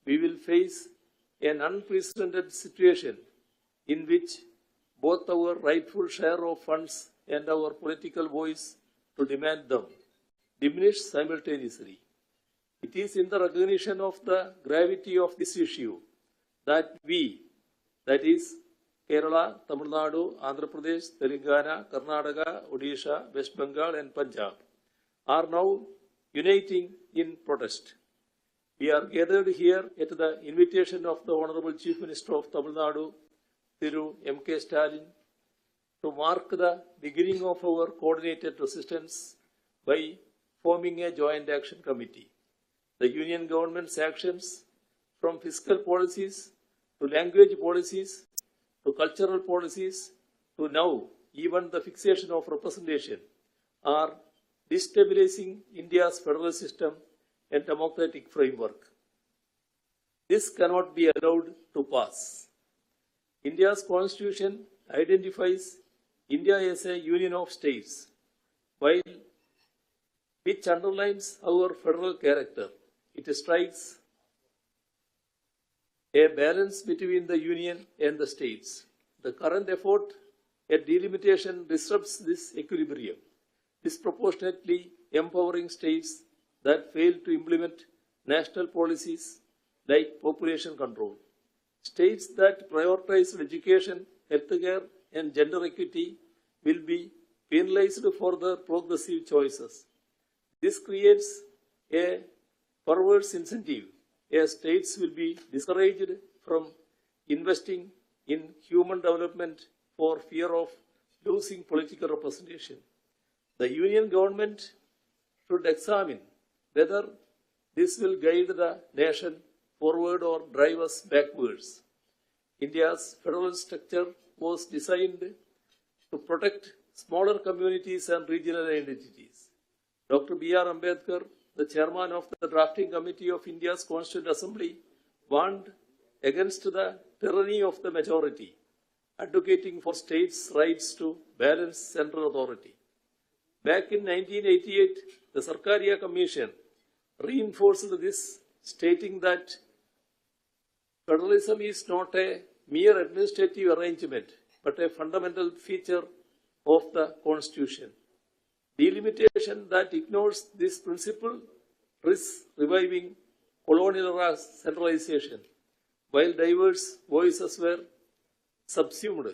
we will face an unprecedented situation in which both our rightful share of funds and our political voice to demand them diminish simultaneously. It is in the recognition of the gravity of this issue that we, that is, Kerala, Tamil Nadu, Andhra Pradesh, Telangana, Karnataka, Odisha, West Bengal and Punjab, are now uniting in protest. We are gathered here at the invitation of the Honorable Chief Minister of Tamil Nadu, Thiru M.K. Stalin, to mark the beginning of our coordinated resistance by forming a joint action committee. The Union government's actions, from fiscal policies to language policies to cultural policies to now even the fixation of representation, are destabilizing India's federal system and democratic framework. This cannot be allowed to pass. India's constitution identifies India as a union of states, which underlines our federal character. It strikes a balance between the union and the states. The current effort at delimitation disrupts this equilibrium, disproportionately empowering states that fail to implement national policies like population control. States that prioritize education, healthcare, and gender equity will be penalized for their progressive choices. This creates a perverse incentive, as states will be discouraged from investing in human development for fear of losing political representation. The union government should examine whether this will guide the nation forward or drive us backwards. India's federal structure was designed to protect smaller communities and regional identities. Dr. B.R. Ambedkar, the chairman of the drafting committee of India's Constituent Assembly, warned against the tyranny of the majority, advocating for states' rights to balance central authority. Back in 1988, the Sarkaria Commission reinforced this, stating that federalism is not a mere administrative arrangement, but a fundamental feature of the Constitution. Delimitation that ignores this principle risks reviving colonial-era centralization, while diverse voices were subsumed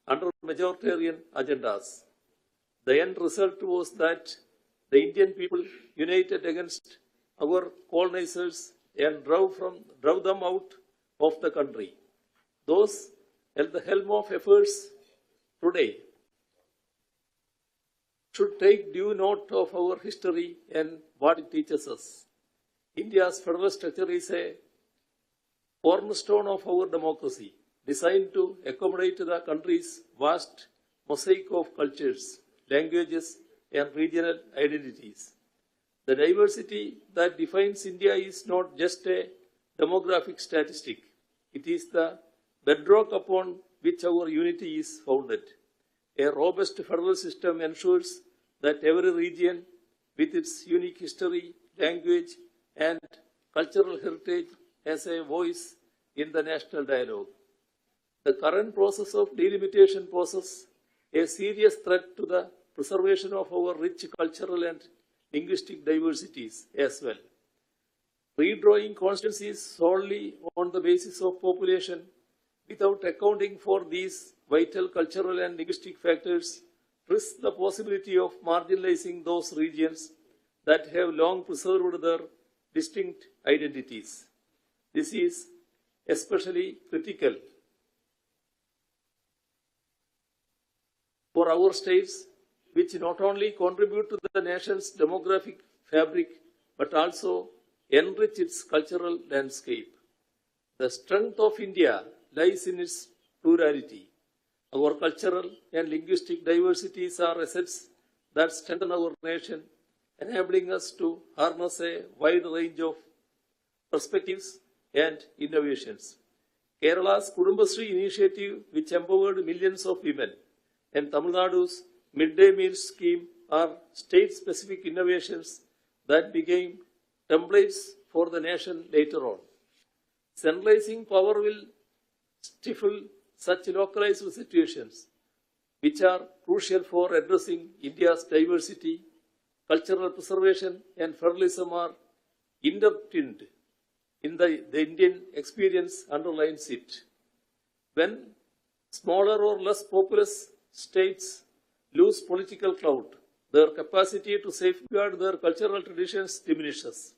under majoritarian agendas. The end result was that the Indian people united against our colonizers and drove them out of the country. Those at the helm of affairs today should take due note of our history and what it teaches us. India's federal structure is a cornerstone of our democracy, designed to accommodate the country's vast mosaic of cultures, languages, and regional identities. The diversity that defines India is not just a demographic statistic. It is the bedrock upon which our unity is founded. A robust federal system ensures that every region, with its unique history, language, and cultural heritage, has a voice in the national dialogue. The current process of delimitation poses a serious threat to the preservation of our rich cultural and linguistic diversities as well. Redrawing constituencies solely on the basis of population without accounting for these vital cultural and linguistic factors risks the possibility of marginalizing those regions that have long preserved their distinct identities. This is especially critical for our states, which not only contribute to the nation's demographic fabric, but also enrich its cultural landscape. The strength of India lies in its plurality. Our cultural and linguistic diversities are assets that strengthen our nation, enabling us to harness a wide range of perspectives and innovations. Kerala's Kudumbashree initiative, which empowered millions of women, and Tamil Nadu's midday meal scheme are state-specific innovations that became templates for the nation later on. Centralizing power will stifle such localized situations, which are crucial for addressing India's diversity. Cultural preservation and federalism are intertwined in the Indian experience underlines it. When smaller or less populous states lose political clout, their capacity to safeguard their cultural traditions diminishes.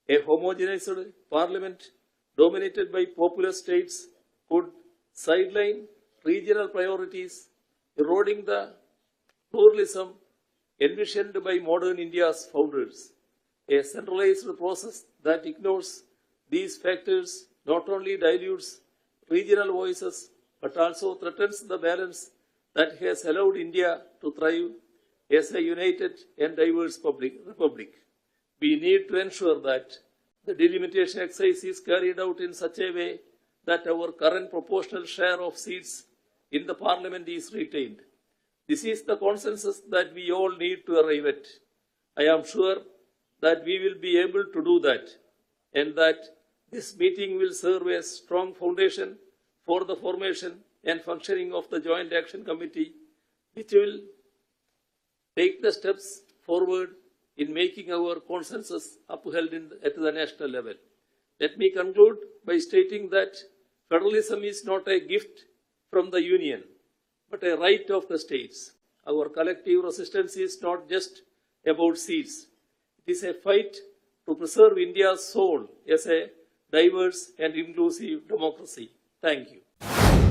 A homogenized parliament dominated by populous states could sideline regional priorities, eroding the pluralism envisioned by modern India's founders. A centralized process that ignores these factors not only dilutes regional voices but also threatens the balance that has allowed India to thrive as a united and diverse republic. We need to ensure that the delimitation exercise is carried out in such a way that our current proportional share of seats in the parliament is retained. This is the consensus that we all need to arrive at. I am sure that we will be able to do that and that this meeting will serve as a strong foundation for the formation and functioning of the Joint Action Committee, which will take the steps forward in making our consensus upheld at the national level. Let me conclude by stating that federalism is not a gift from the Union, but a right of the states. Our collective resistance is not just about seats. It is a fight to preserve India's soul as a diverse and inclusive democracy. Thank you.